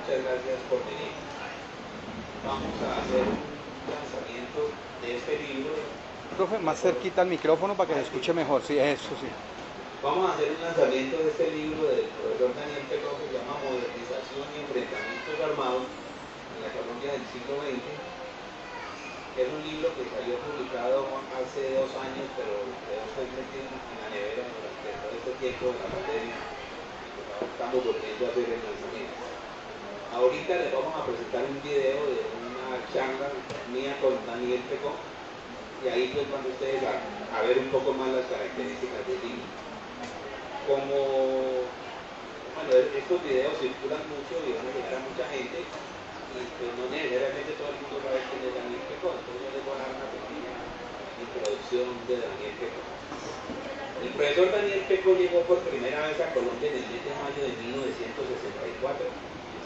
muchas gracias por venir. Vamos a hacer un lanzamiento de este libro. Profe, más cerquita al micrófono para que se escuche mejor, sí, eso sí. Vamos a hacer un lanzamiento de este libro del profesor Daniel Pecó, que se llama Modernización y Enfrentamientos Armados en la Colombia del siglo XX. Es un libro que salió publicado hace 2 años, pero quedó metido en la nevera durante todo este tiempo de la pandemia. Estamos volviendo a hacer el lanzamiento. Ahorita les vamos a presentar un video de una charla mía con Daniel Pecó, y ahí pues van ustedes a ver un poco más las características del libro. Como bueno, estos videos circulan mucho y van a llegar a mucha gente, y pues no necesariamente todo el mundo sabe quién es Daniel Pecó, entonces yo les voy a dar una pequeña introducción de Daniel Pecó. El profesor Daniel Pecó llegó por primera vez a Colombia en el mes de mayo de 1964,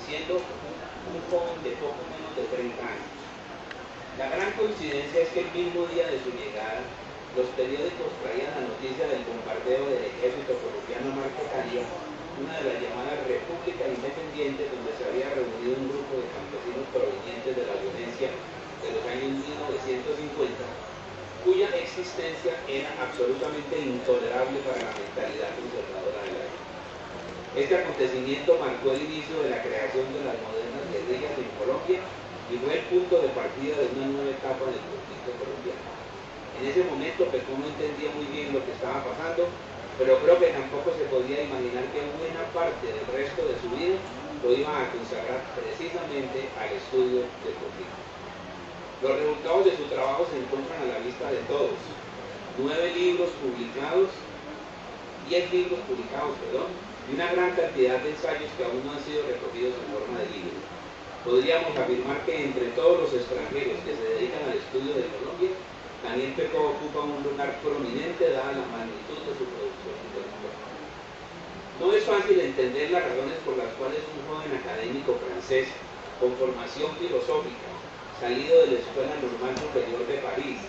siendo un joven de poco menos de 30 años. La gran coincidencia es que el mismo día de su llegada, los periódicos traían la noticia del bombardeo del ejército colombiano Marquetalia, una de las llamadas Repúblicas Independientes, donde se había reunido un grupo de campesinos provenientes de la violencia de los años 1950, cuya existencia era absolutamente intolerable para la mentalidad conservadora de la época. Este acontecimiento marcó el inicio de la creación de las modernas guerrillas en Colombia y fue el punto de partida de una nueva etapa del conflicto colombiano. En ese momento Pecó no entendía muy bien lo que estaba pasando, pero creo que tampoco se podía imaginar que buena parte del resto de su vida lo iba a consagrar precisamente al estudio del conflicto. Los resultados de su trabajo se encuentran a la vista de todos. 10 libros publicados, y una gran cantidad de ensayos que aún no han sido recogidos en forma de libros. Podríamos afirmar que entre todos los extranjeros que se dedican al estudio de Colombia, Daniel Pecó ocupa un lugar prominente dada la magnitud de su producción intelectual. No es fácil entender las razones por las cuales un joven académico francés con formación filosófica, salido de la Escuela Normal Superior de París,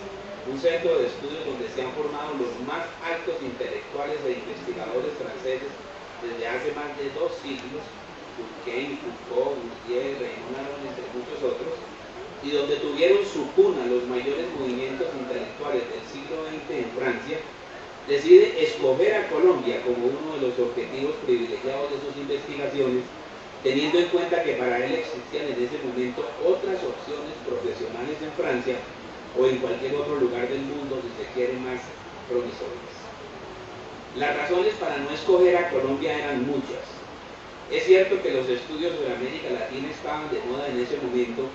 un centro de estudios donde se han formado los más altos intelectuales e investigadores franceses desde hace más de 2 siglos, Durkheim, Foucault, Bourdieu, Raymond Aron, entre muchos otros, y donde tuvieron su cuna los mayores movimientos intelectuales del siglo XX en Francia, decide escoger a Colombia como uno de los objetivos privilegiados de sus investigaciones, teniendo en cuenta que para él existían en ese momento otras opciones profesionales en Francia o en cualquier otro lugar del mundo, si se quiere, más promisorias. Las razones para no escoger a Colombia eran muchas. Es cierto que los estudios sobre América Latina estaban de moda en ese momento,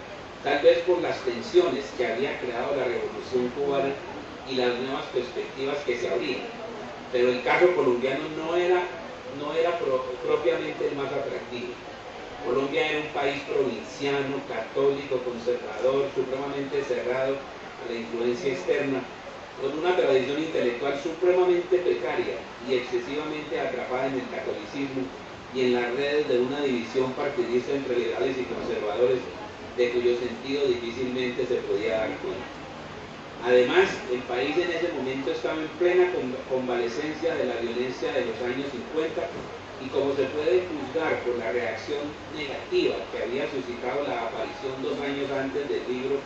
tal vez por las tensiones que había creado la Revolución Cubana y las nuevas perspectivas que se abrían, pero el caso colombiano no era propiamente el más atractivo. Colombia era un país provinciano, católico, conservador, supremamente cerrado a la influencia externa, con una tradición intelectual supremamente precaria y excesivamente atrapada en el catolicismo y en las redes de una división partidista entre liberales y conservadores, de cuyo sentido difícilmente se podía dar cuenta. Además, el país en ese momento estaba en plena convalescencia de la violencia de los años 50, y como se puede juzgar por la reacción negativa que había suscitado la aparición 2 años antes del libro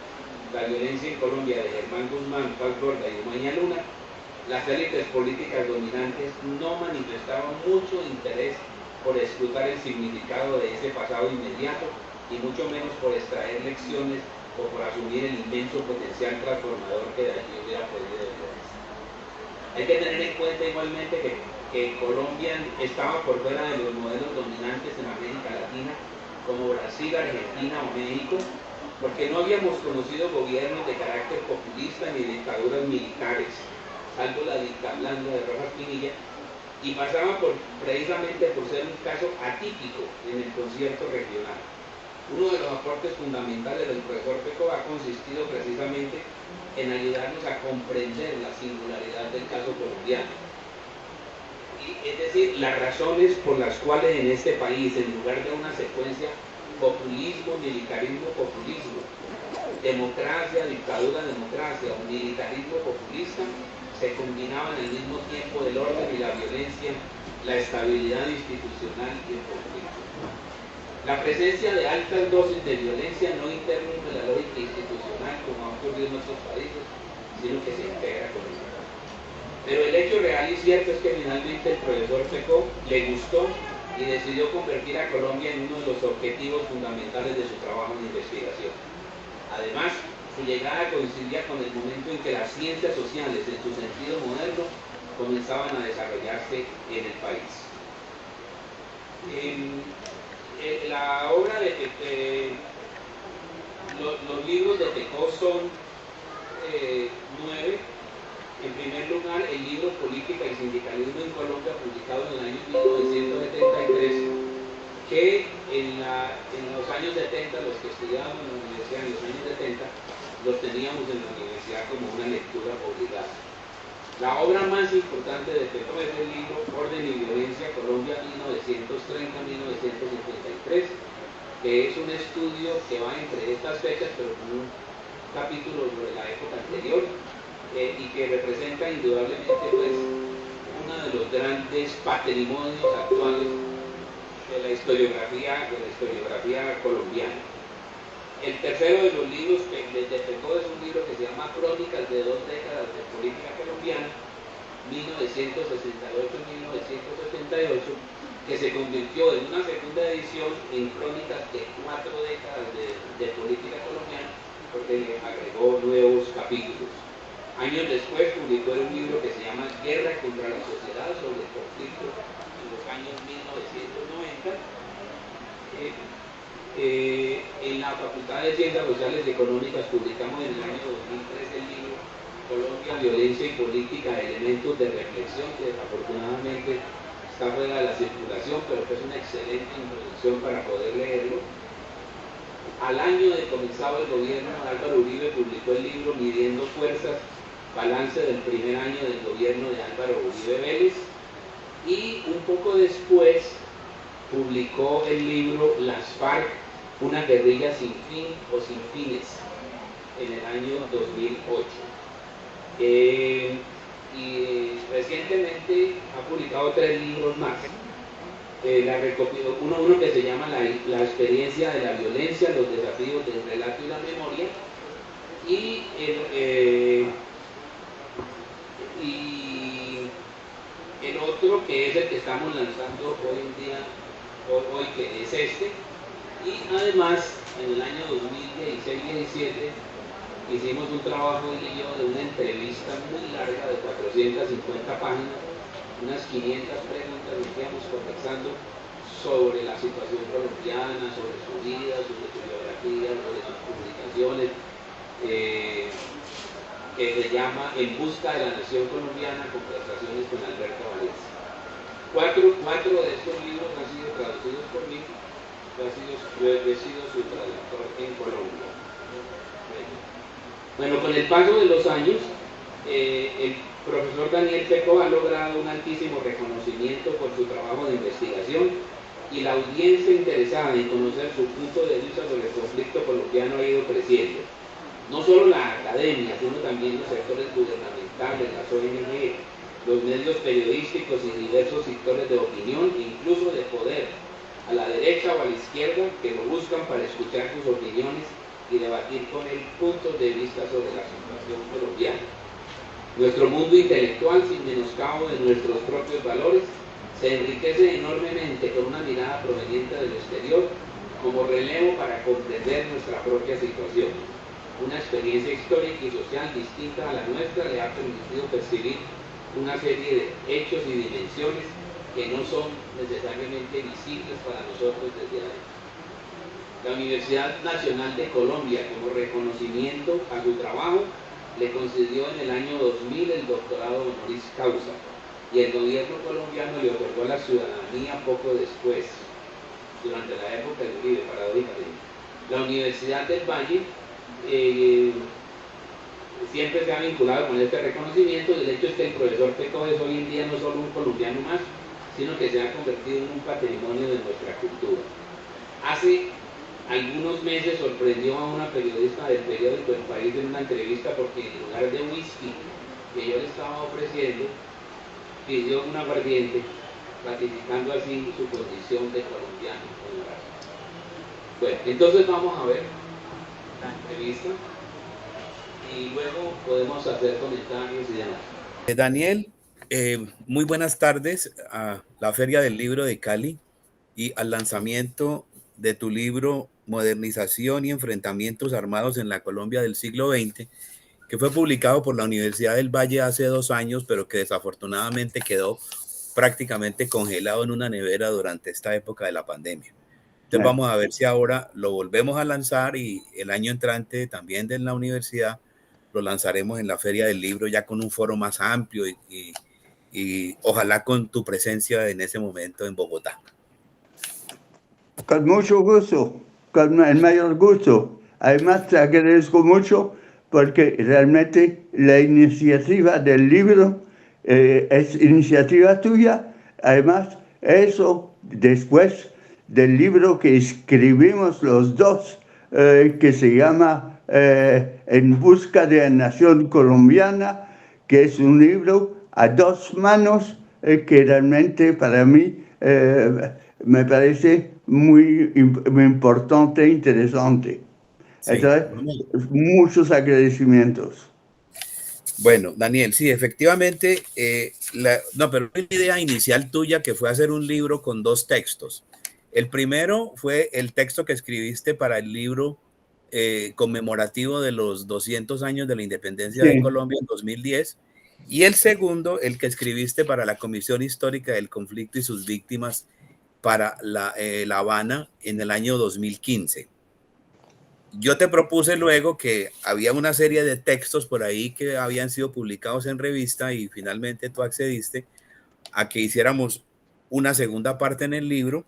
La violencia en Colombia de Germán Guzmán, Paz Borda y Umaña Luna, las élites políticas dominantes no manifestaban mucho interés por escrutar el significado de ese pasado inmediato, y mucho menos por extraer lecciones o por asumir el inmenso potencial transformador que de allí hubiera podido devolverse. Hay que tener en cuenta igualmente que Colombia estaba por fuera de los modelos dominantes en América Latina, como Brasil, Argentina o México, porque no habíamos conocido gobiernos de carácter populista ni dictaduras militares, salvo la dicta blanda de Rojas Pinilla, y pasaba precisamente por ser un caso atípico en el concierto regional. Uno de los aportes fundamentales del profesor Pecó ha consistido precisamente en ayudarnos a comprender la singularidad del caso colombiano. Es decir, las razones por las cuales en este país, en lugar de una secuencia populismo, militarismo, populismo, democracia, dictadura, democracia o militarismo populista, se combinaban al mismo tiempo el orden y la violencia, la estabilidad institucional y el conflicto. La presencia de altas dosis de violencia no interrumpe la lógica institucional como ha ocurrido en otros países, sino que se integra con ella. Pero el hecho real y cierto es que finalmente el profesor Pecó le gustó y decidió convertir a Colombia en uno de los objetivos fundamentales de su trabajo de investigación. Además, su llegada coincidía con el momento en que las ciencias sociales, en su sentido moderno, comenzaban a desarrollarse en el país. La obra los libros de Pecó son 9. En primer lugar, el libro Política y Sindicalismo en Colombia, publicado en el año 1973, que en los años 70, los que estudiábamos en la universidad en los años 70, los teníamos en la universidad como una lectura obligada. La obra más importante de Pecó es el libro Orden y Violencia, Colombia 1930-1953, que es un estudio que va entre estas fechas, pero con un capítulo sobre la época anterior, y que representa indudablemente pues, uno de los grandes patrimonios actuales de la historiografía colombiana. El tercero de los libros que les Pecó es un libro que se llama Crónicas de 2 décadas de política colombiana, 1968-1978, que se convirtió en una segunda edición en Crónicas de 4 décadas de política colombiana, porque le agregó nuevos capítulos. Años después publicó un libro que se llama Guerra contra la Sociedad, sobre el conflicto en los años 1990. En la Facultad de Ciencias Sociales y Económicas publicamos en el año 2003 el libro Colombia, Violencia y Política, Elementos de Reflexión, que desafortunadamente está fuera de la circulación, pero que es una excelente introducción para poder leerlo. Al año de comenzado el gobierno, Álvaro Uribe publicó el libro Midiendo Fuerzas, balance del primer año del gobierno de Álvaro Uribe Vélez, y un poco después publicó el libro Las FARC, una guerrilla sin fin o sin fines, en el año 2008. Y recientemente ha publicado 3 libros más. Uno que se llama la experiencia de la violencia, los desafíos del relato y la memoria, y el otro que es el que estamos lanzando hoy en día, hoy que es este. Y además en el año 2016-17 hicimos un trabajo de una entrevista muy larga de 450 páginas, unas 500 preguntas que íbamos conversando sobre la situación colombiana, sobre su vida, sobre su biografía, sobre sus publicaciones, que se llama En busca de la nación colombiana, conversaciones con Alberto Valencia. Cuatro de estos libros han sido traducidos por mí, yo he sido su traductor en Colombia. Bueno, con el paso de los años, el profesor Daniel Pecó ha logrado un altísimo reconocimiento por su trabajo de investigación, y la audiencia interesada en conocer su punto de vista sobre el conflicto colombiano ha ido creciendo. No solo la academia, sino también los sectores gubernamentales, las ONG, los medios periodísticos y diversos sectores de opinión, incluso de poder, a la derecha o a la izquierda, que lo buscan para escuchar sus opiniones y debatir con él puntos de vista sobre la situación colombiana. Nuestro mundo intelectual, sin menoscabo de nuestros propios valores, se enriquece enormemente con una mirada proveniente del exterior como relevo para comprender nuestra propia situación. Una experiencia histórica y social distinta a la nuestra le ha permitido percibir una serie de hechos y dimensiones que no son necesariamente visibles para nosotros desde adentro. La Universidad Nacional de Colombia, como reconocimiento a su trabajo, le concedió en el año 2000 el doctorado honoris causa, y el gobierno colombiano le otorgó la ciudadanía poco después, durante la época de Uribe, paradójicamente. La Universidad del Valle siempre se ha vinculado con este reconocimiento, y el hecho es que el profesor Pecó es hoy en día no solo un colombiano más, sino que se ha convertido en un patrimonio de nuestra cultura. Hace algunos meses sorprendió a una periodista del periódico El País en una entrevista porque en lugar de whisky que yo le estaba ofreciendo, pidió un aguardiente, ratificando así su condición de colombiano honorario. Bueno, entonces vamos a ver la entrevista y luego podemos hacer comentarios y demás. Daniel, muy buenas tardes a la Feria del Libro de Cali y al lanzamiento de tu libro Modernización y Enfrentamientos Armados en la Colombia del siglo XX, que fue publicado por la Universidad del Valle hace 2 años, pero que desafortunadamente quedó prácticamente congelado en una nevera durante esta época de la pandemia. Entonces vamos a ver si ahora lo volvemos a lanzar y el año entrante también de la universidad lo lanzaremos en la Feria del Libro ya con un foro más amplio y ojalá con tu presencia en ese momento en Bogotá. Con mucho gusto, con el mayor gusto. Además, te agradezco mucho porque realmente la iniciativa del libro es iniciativa tuya. Además, eso después del libro que escribimos los dos, que se llama En busca de la nación colombiana, que es un libro a 2 manos que realmente para mí me parece muy importante e interesante. Sí. Entonces, muchos agradecimientos. Bueno, Daniel, sí, efectivamente, pero una idea inicial tuya que fue hacer un libro con 2 textos. El primero fue el texto que escribiste para el libro conmemorativo de los 200 años de la independencia de Colombia en 2010, y el segundo, el que escribiste para la Comisión Histórica del Conflicto y sus Víctimas para La Habana en el año 2015. Yo te propuse luego que había una serie de textos por ahí que habían sido publicados en revista y finalmente tú accediste a que hiciéramos una segunda parte en el libro.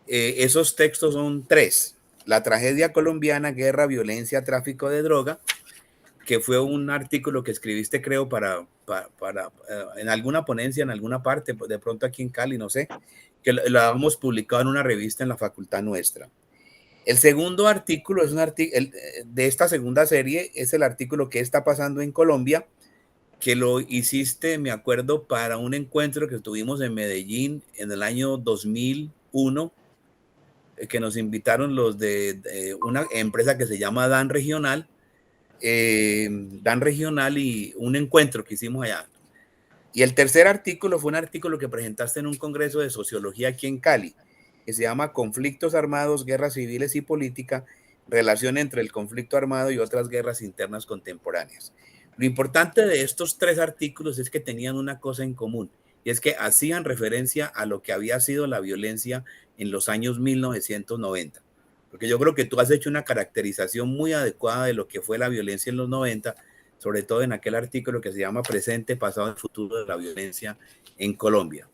Esos textos son 3. La tragedia colombiana, guerra, violencia, tráfico de droga, que fue un artículo que escribiste, creo, para en alguna ponencia, en alguna parte, de pronto aquí en Cali, no sé, que lo habíamos publicado en una revista en la facultad nuestra. El segundo artículo es un artículo de esta segunda serie, es el artículo que está pasando en Colombia, que lo hiciste, me acuerdo, para un encuentro que tuvimos en Medellín en el año 2001, que nos invitaron los de una empresa que se llama Dan Regional, y un encuentro que hicimos allá. Y el tercer artículo fue un artículo que presentaste en un congreso de sociología aquí en Cali, que se llama Conflictos armados, guerras civiles y política, relación entre el conflicto armado y otras guerras internas contemporáneas. Lo importante de estos 3 artículos es que tenían una cosa en común, y es que hacían referencia a lo que había sido la violencia en los años 1990. Porque yo creo que tú has hecho una caracterización muy adecuada de lo que fue la violencia en los 90, sobre todo en aquel artículo que se llama Presente, Pasado y Futuro de la Violencia en Colombia.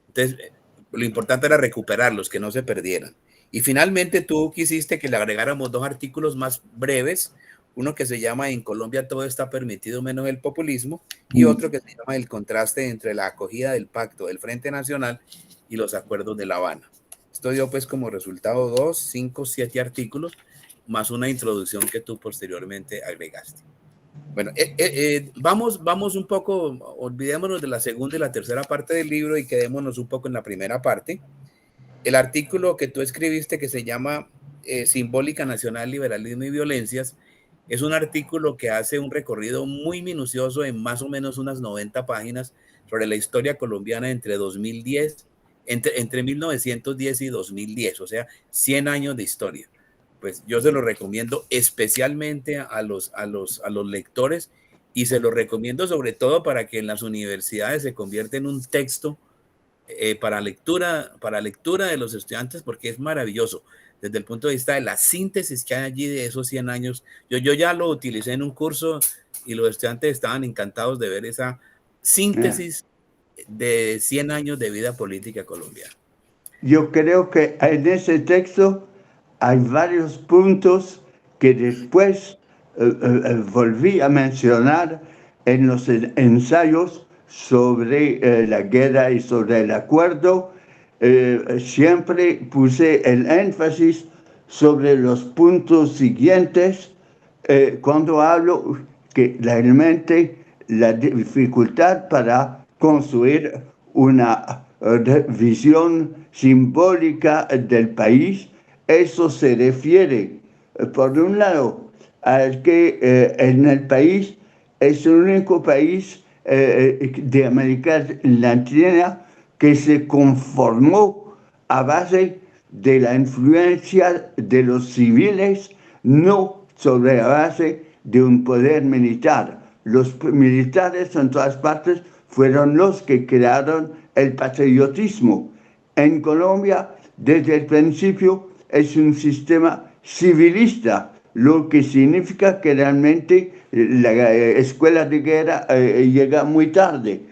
Entonces, lo importante era recuperarlos, que no se perdieran. Y finalmente tú quisiste que le agregáramos 2 artículos más breves, uno que se llama En Colombia todo está permitido menos el populismo, y otro que se llama El contraste entre la acogida del pacto del Frente Nacional y los acuerdos de La Habana. Esto dio pues como resultado 2, 5, 7 artículos, más una introducción que tú posteriormente agregaste. Bueno, vamos un poco, olvidémonos de la segunda y la tercera parte del libro y quedémonos un poco en la primera parte. El artículo que tú escribiste que se llama Simbólica Nacional, Liberalismo y Violencias, es un artículo que hace un recorrido muy minucioso en más o menos unas 90 páginas sobre la historia colombiana entre 2010, entre 1910 y 2010, o sea, 100 años de historia. Pues yo se lo recomiendo especialmente a los lectores, y se lo recomiendo sobre todo para que en las universidades se convierta en un texto para lectura de los estudiantes, porque es maravilloso desde el punto de vista de la síntesis que hay allí de esos 100 años. Yo ya lo utilicé en un curso y los estudiantes estaban encantados de ver esa síntesis de 100 años de vida política colombiana. Yo creo que en ese texto hay varios puntos que después volví a mencionar en los ensayos sobre la guerra y sobre el acuerdo. Siempre puse el énfasis sobre los puntos siguientes cuando hablo que realmente la dificultad para construir una visión simbólica del país Eso se refiere, por un lado, al que en el país es el único país de América Latina que se conformó a base de la influencia de los civiles, no sobre la base de un poder militar. Los militares en todas partes fueron los que crearon el patriotismo. En Colombia, desde el principio, es un sistema civilista, lo que significa que realmente la escuela de guerra llega muy tarde.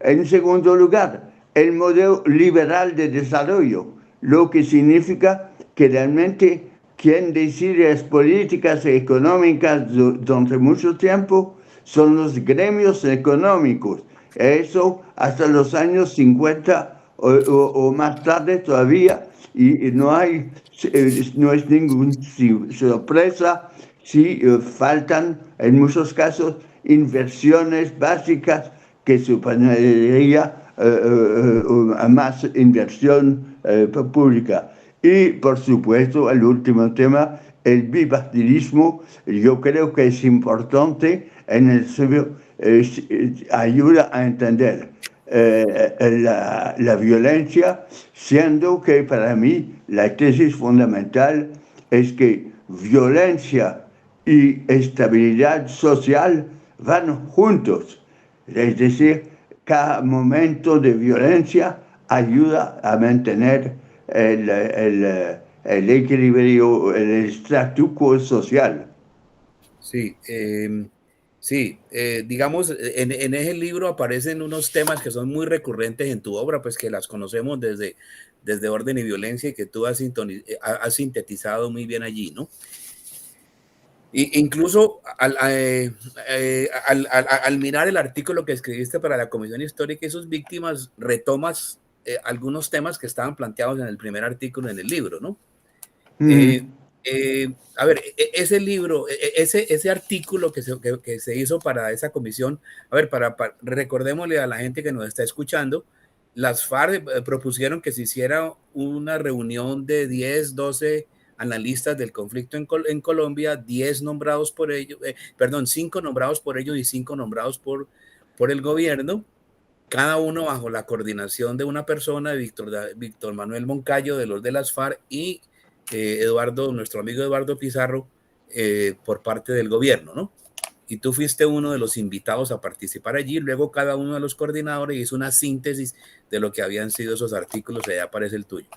En segundo lugar, el modelo liberal de desarrollo, lo que significa que realmente quien decide las políticas económicas durante mucho tiempo son los gremios económicos. Eso hasta los años 50 o más tarde todavía, y no es ninguna sorpresa si faltan en muchos casos inversiones básicas que supondría más inversión pública. Y por supuesto, el último tema, el bipartidismo, yo creo que es importante en el sentido, ayuda a entender la violencia, siendo que para mí la tesis fundamental es que violencia y estabilidad social van juntos. Es decir, cada momento de violencia ayuda a mantener el equilibrio, el statu quo social. Sí, sí, digamos, en ese libro aparecen unos temas que son muy recurrentes en tu obra, pues que las conocemos desde Orden y Violencia y que tú has sintetizado muy bien allí, ¿no? Y incluso al mirar el artículo que escribiste para la Comisión Histórica y sus víctimas, retomas algunos temas que estaban planteados en el primer artículo en el libro, ¿no? A ver, ese libro, ese artículo que se hizo para esa comisión, a ver, recordémosle a la gente que nos está escuchando, las FARC propusieron que se hiciera una reunión de 10, 12 analistas del conflicto en Colombia, 10 nombrados por ellos, 5 nombrados por ellos y 5 nombrados por el gobierno, cada uno bajo la coordinación de una persona, Víctor Manuel Moncayo de las FARC y nuestro amigo Eduardo Pizarro por parte del gobierno, ¿no? Y tú fuiste uno de los invitados a participar allí. Luego cada uno de los coordinadores hizo una síntesis de lo que habían sido esos artículos, y ahí aparece el tuyo.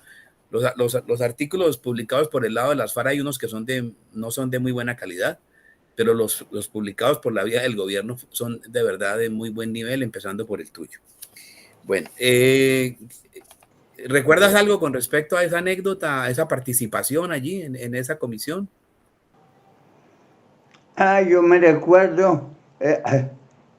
Los artículos publicados por el lado de las FARC hay unos que no son de muy buena calidad, pero los publicados por la vía del gobierno son de verdad de muy buen nivel, empezando por el tuyo. Bueno, ¿recuerdas algo con respecto a esa anécdota, a esa participación allí en esa comisión? Yo me recuerdo,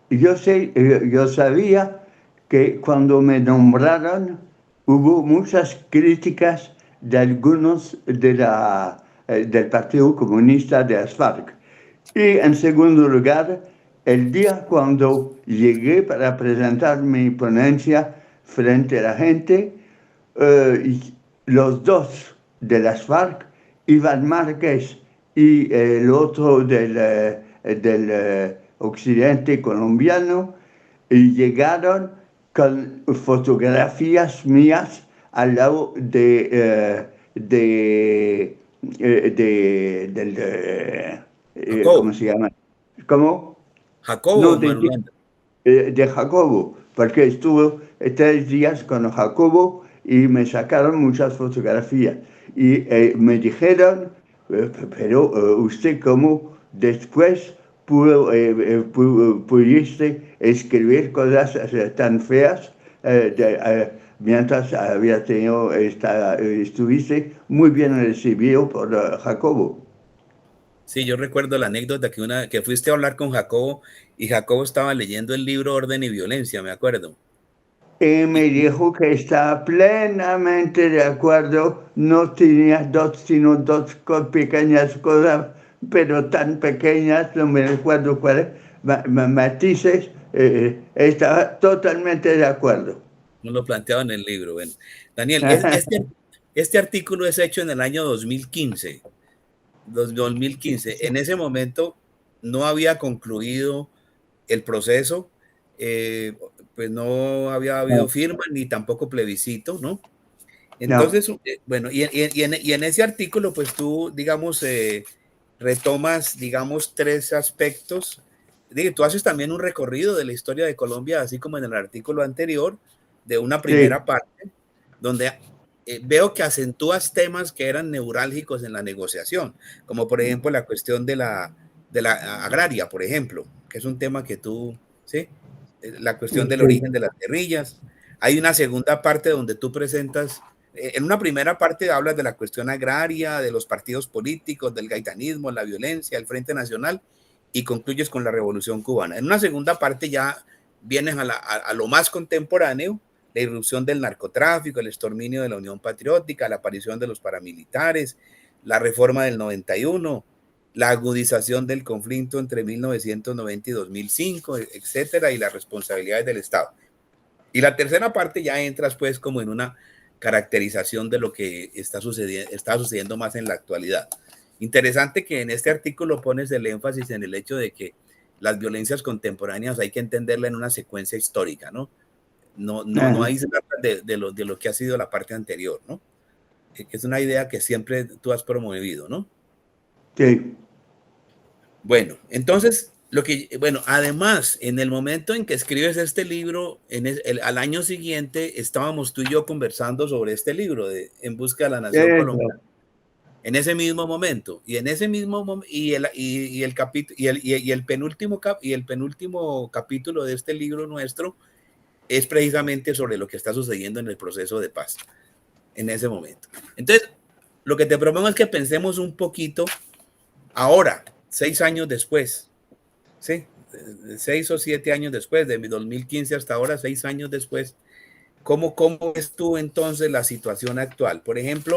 yo sabía que cuando me nombraron hubo muchas críticas de algunos del Partido Comunista de las FARC. Y en segundo lugar, el día cuando llegué para presentar mi ponencia frente a la gente, los dos de las FARC, Iván Márquez y el otro del occidente colombiano, llegaron con fotografías mías al lado ¿cómo se llama? ¿Cómo? Jacobo. No, de Jacobo, porque estuve 3 días con Jacobo y me sacaron muchas fotografías. Y me dijeron, pero usted cómo después pudiste escribir cosas tan feas mientras estuviste muy bien recibido por Jacobo. Sí, yo recuerdo la anécdota que fuiste a hablar con Jacobo y Jacobo estaba leyendo el libro Orden y Violencia, me acuerdo. Y me dijo que estaba plenamente de acuerdo, no tenía sino dos pequeñas cosas, pero tan pequeñas, no me recuerdo cuáles, matices, estaba totalmente de acuerdo. No lo planteaba en el libro. Bueno, Daniel, Este artículo es hecho en el año 2015. 2015. En ese momento no había concluido el proceso, pues no había habido firma ni tampoco plebiscito, ¿no? No, Entonces, bueno, y en ese artículo, pues tú, digamos, retomas, digamos, tres aspectos. Tú haces también un recorrido de la historia de Colombia, así como en el artículo anterior, de una sí, primera parte, donde veo que acentúas temas que eran neurálgicos en la negociación, como por ejemplo la cuestión de la agraria, por ejemplo, que es un tema que tú, ¿sí? La cuestión del sí, origen de las guerrillas. Hay una segunda parte donde tú presentas, en una primera parte hablas de la cuestión agraria, de los partidos políticos, del gaitanismo, la violencia, el Frente Nacional, y concluyes con la Revolución Cubana. En una segunda parte ya vienes a lo más contemporáneo, la irrupción del narcotráfico, el exterminio de la Unión Patriótica, la aparición de los paramilitares, la reforma del 91, la agudización del conflicto entre 1990 y 2005, etcétera, y las responsabilidades del Estado. Y la tercera parte ya entras pues como en una caracterización de lo que está sucediendo más en la actualidad. Interesante que en este artículo pones el énfasis en el hecho de que las violencias contemporáneas hay que entenderla en una secuencia histórica, ¿no? No hay de lo que ha sido la parte anterior, ¿no? Es una idea que siempre tú has promovido, ¿no? sí. Bueno, entonces, bueno, además, en el momento en que escribes este libro, al año siguiente estábamos tú y yo conversando sobre este libro de En busca de la nación Eso. colombiana. En ese mismo momento, y en ese mismo momento, y el capítulo, y el penúltimo capítulo de este libro nuestro es precisamente sobre lo que está sucediendo en el proceso de paz en ese momento. Entonces, lo que te propongo es que pensemos un poquito ahora, 6 años después, ¿sí? 6 o 7 años después, de 2015 hasta ahora, 6 años después, ¿cómo ves tú entonces la situación actual? Por ejemplo,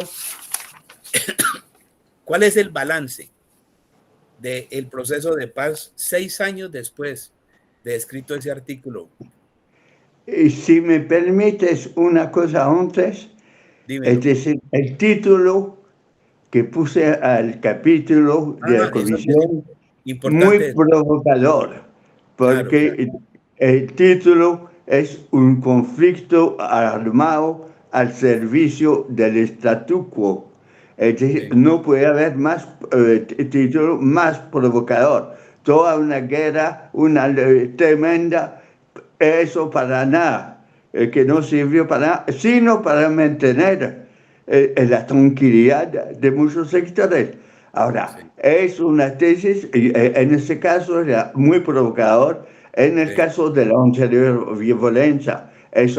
¿cuál es el balance del proceso de paz 6 años después de escrito ese artículo? Y si me permites una cosa antes, es Dímelo. decir, el título que puse al capítulo de la Eso es bien comisión, muy importante. provocador, Claro, claro. porque el título es un conflicto armado al servicio del statu quo. Es decir, Sí, no puede haber más título más provocador. Toda una guerra, una tremenda, eso para nada, que no sirvió para nada, sino para mantener la tranquilidad de muchos sectores. Ahora, sí, es una tesis, en este caso era muy provocador, en el sí, caso de la anterior violencia, es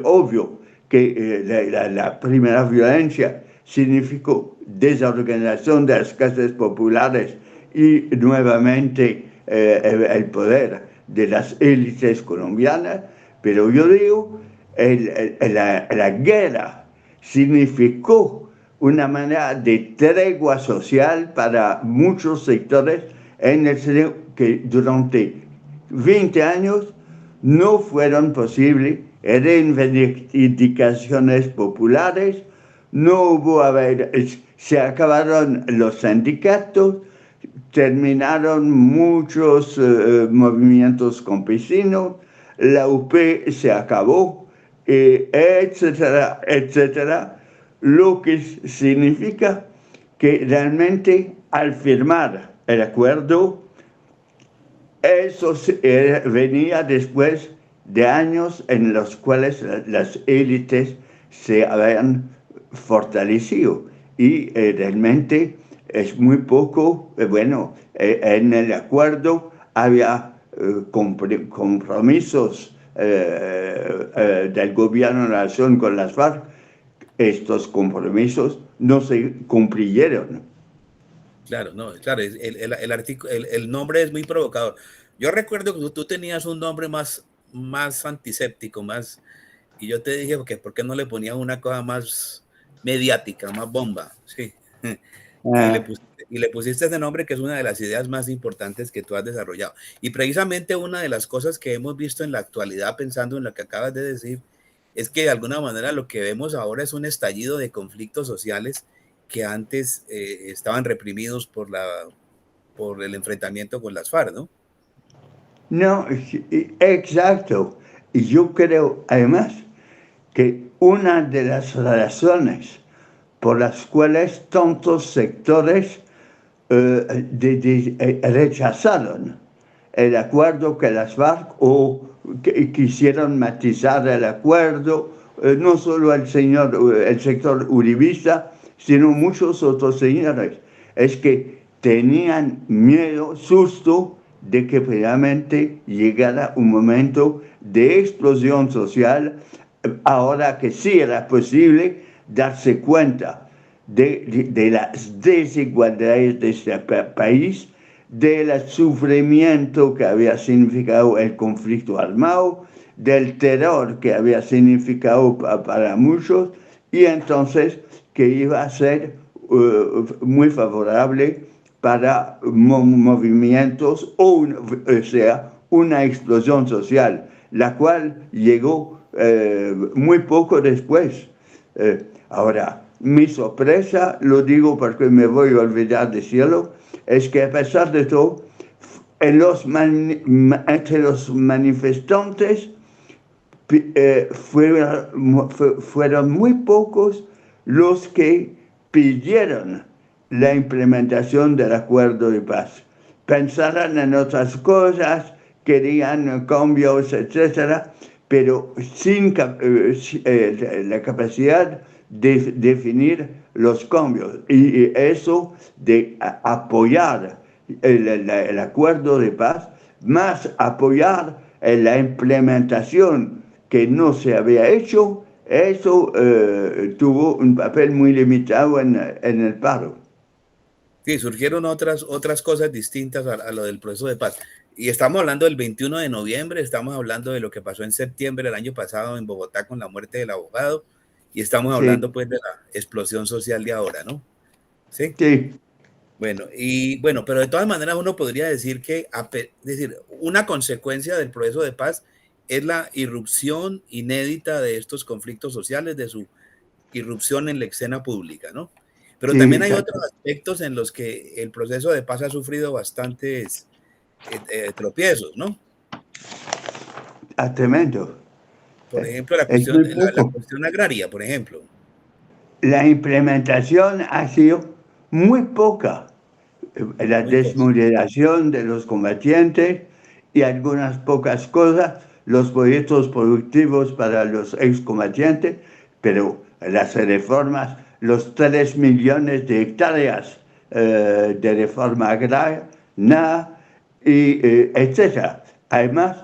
obvio que la primera violencia significó desorganización de las clases populares y nuevamente el poder de las élites colombianas, pero yo digo, la guerra significó una manera de tregua social para muchos sectores en el sentido que durante 20 años no fueron posibles reivindicaciones populares, no hubo, se acabaron los sindicatos, terminaron muchos movimientos campesinos, la UP se acabó, etcétera, etcétera, lo que significa que realmente al firmar el acuerdo, eso venía después de años en los cuales las élites se habían fortalecido y realmente es muy poco, bueno, en el acuerdo había compromisos del gobierno de la nación con las FARC, estos compromisos no se cumplieron. claro, no, claro, el nombre es muy provocador. Yo recuerdo que tú tenías un nombre más antiséptico, y yo te dije que por qué no le ponías una cosa más mediática, más bomba, sí. Ah, Y le pusiste ese nombre que es una de las ideas más importantes que tú has desarrollado. Y precisamente una de las cosas que hemos visto en la actualidad, pensando en lo que acabas de decir, es que de alguna manera lo que vemos ahora es un estallido de conflictos sociales que antes estaban reprimidos por el enfrentamiento con las FARC, ¿no? No, exacto. Y yo creo, además, que una de las razones por las cuales tantos sectores rechazaron el acuerdo que las FARC o que quisieron matizar el acuerdo, no solo el sector uribista, sino muchos otros señores, es que tenían miedo, susto de que realmente llegara un momento de explosión social, ahora que sí era posible darse cuenta de las desigualdades de este país, del sufrimiento que había significado el conflicto armado, del terror que había significado para muchos, y entonces que iba a ser muy favorable para movimientos o sea, una explosión social, la cual llegó muy poco después. Ahora, mi sorpresa, lo digo porque me voy a olvidar de decirlo, es que a pesar de todo, entre los manifestantes fueron muy pocos los que pidieron la implementación del acuerdo de paz. Pensaron en otras cosas, querían cambios, etcétera, pero sin la capacidad de definir los cambios. Y eso de apoyar el acuerdo de paz, más apoyar la implementación que no se había hecho, eso tuvo un papel muy limitado en el paro. Sí, surgieron otras cosas distintas a lo del proceso de paz. Y estamos hablando del 21 de noviembre, estamos hablando de lo que pasó en septiembre del año pasado en Bogotá con la muerte del abogado, y estamos hablando pues de la explosión social de ahora, ¿no? Sí. Sí. Bueno, pero de todas maneras uno podría decir que, una consecuencia del proceso de paz es la irrupción inédita de estos conflictos sociales, de su irrupción en la escena pública, ¿no? Pero Sí, también hay exacto. otros aspectos en los que el proceso de paz ha sufrido bastantes tropiezos, ¿no? Tremendo. Por ejemplo, Es muy la poco. cuestión agraria, por ejemplo. La implementación ha sido muy poca. La Muy poco. desmovilización de los combatientes y algunas pocas cosas, los proyectos productivos para los excombatientes, pero las reformas, los 3 millones de hectáreas de reforma agraria, nada, etc. Además,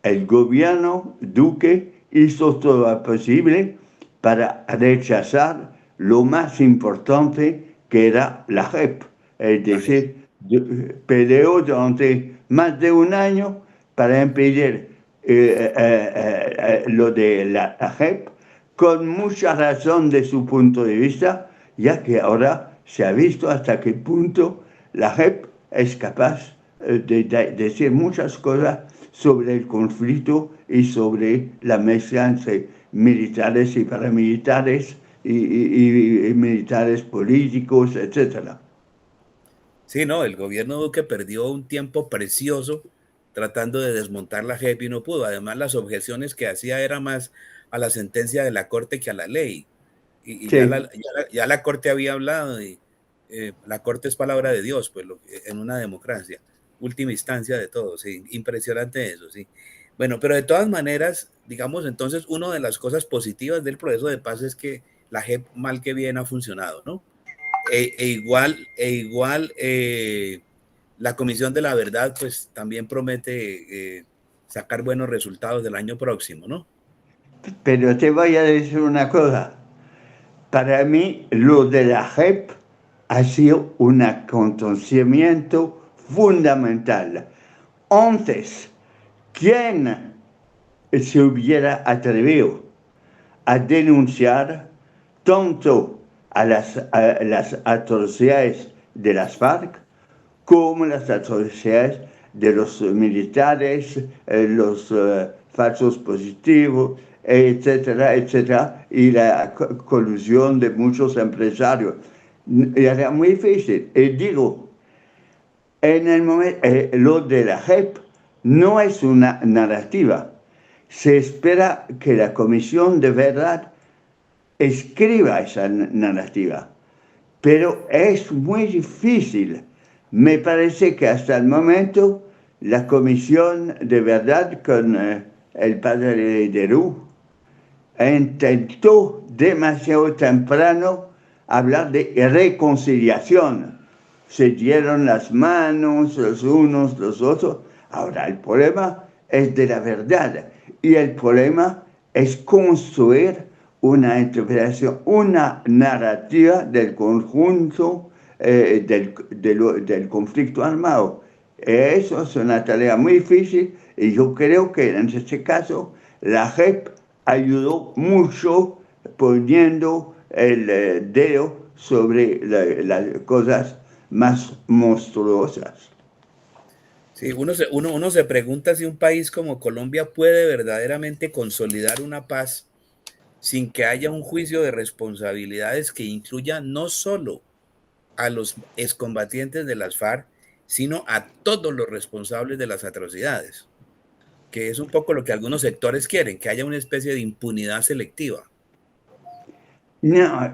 el gobierno Duque hizo todo lo posible para rechazar lo más importante, que era la JEP. Es decir, peleó durante más de un año para impedir lo de la JEP, con mucha razón de su punto de vista, ya que ahora se ha visto hasta qué punto la JEP es capaz de decir muchas cosas sobre el conflicto y sobre la mezcla entre militares y paramilitares y militares políticos, etc. Sí, no, el gobierno Duque perdió un tiempo precioso tratando de desmontar la JEP y no pudo. Además, las objeciones que hacía era más a la sentencia de la Corte que a la ley. Y Sí. ya la Corte había hablado y la Corte es palabra de Dios, pues en una democracia, última instancia de todo, sí, impresionante eso, sí. Bueno, pero de todas maneras, digamos, entonces, una de las cosas positivas del proceso de paz es que la JEP mal que bien ha funcionado, ¿no? Igual la Comisión de la Verdad, pues también promete sacar buenos resultados del año próximo, ¿no? Pero te voy a decir una cosa. Para mí, lo de la JEP ha sido un acontecimiento fundamental. Antes, ¿quién se hubiera atrevido a denunciar tanto a las atrocidades de las FARC como las atrocidades de los militares, los falsos positivos, etcétera, etcétera, y la colusión de muchos empresarios. Era muy difícil. Y digo, en el momento, lo de la JEP no es una narrativa. Se espera que la Comisión de Verdad escriba esa narrativa, pero es muy difícil. Me parece que hasta el momento la Comisión de Verdad con el padre Leroux intentó demasiado temprano hablar de reconciliación. Se dieron las manos los unos, los otros. Ahora, el problema es de la verdad y el problema es construir una interpretación, una narrativa del conjunto del conflicto armado. Eso es una tarea muy difícil y yo creo que en este caso la JEP ayudó mucho poniendo el dedo sobre las cosas más monstruosas. Sí, uno se pregunta si un país como Colombia puede verdaderamente consolidar una paz sin que haya un juicio de responsabilidades que incluya no solo a los excombatientes de las FARC, sino a todos los responsables de las atrocidades, que es un poco lo que algunos sectores quieren, que haya una especie de impunidad selectiva. No,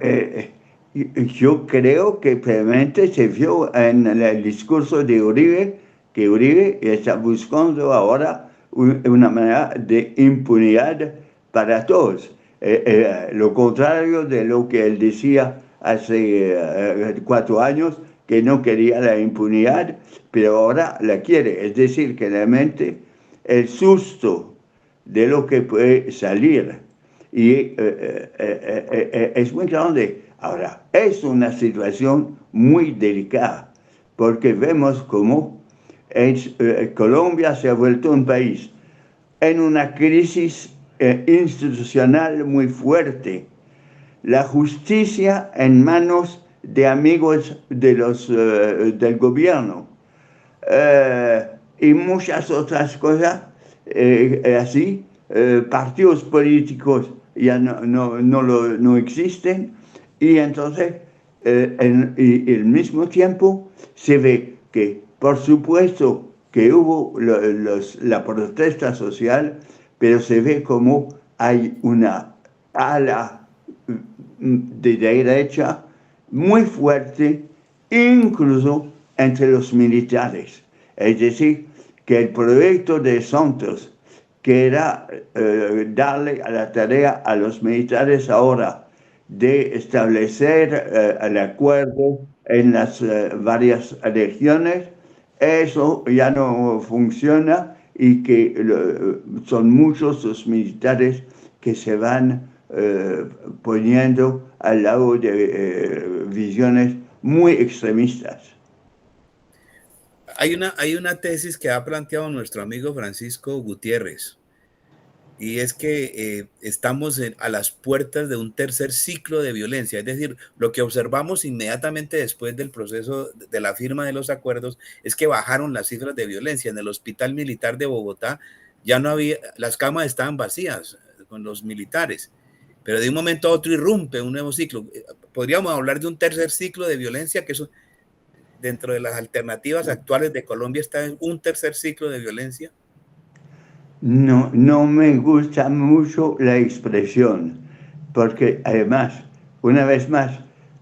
yo creo que realmente se vio en el discurso de Uribe, que Uribe está buscando ahora una manera de impunidad para todos. Lo contrario de lo que él decía hace 4 años, que no quería la impunidad, pero ahora la quiere. Es decir, que realmente el susto de lo que puede salir y es muy grande. Ahora, es una situación muy delicada, porque vemos cómo Colombia se ha vuelto un país en una crisis institucional muy fuerte. La justicia en manos de amigos de del gobierno y muchas otras cosas así. Partidos políticos ya no existen y entonces y al mismo tiempo se ve que por supuesto que hubo la protesta social, pero se ve como hay una ala de derecha muy fuerte, incluso entre los militares. Es decir, que el proyecto de Santos, que era darle a la tarea a los militares ahora de establecer el acuerdo en las varias regiones, eso ya no funciona y que son muchos los militares que se van poniendo al lado de visiones muy extremistas. Hay una tesis que ha planteado nuestro amigo Francisco Gutiérrez, y es que estamos a las puertas de un tercer ciclo de violencia. Es decir, lo que observamos inmediatamente después del proceso de la firma de los acuerdos es que bajaron las cifras de violencia. En el Hospital Militar de Bogotá ya no había, las camas estaban vacías con los militares, pero de un momento a otro irrumpe un nuevo ciclo. Podríamos hablar de un tercer ciclo de violencia, que eso, dentro de las alternativas actuales de Colombia, está en un tercer ciclo de violencia. No me gusta mucho la expresión, porque además, una vez más,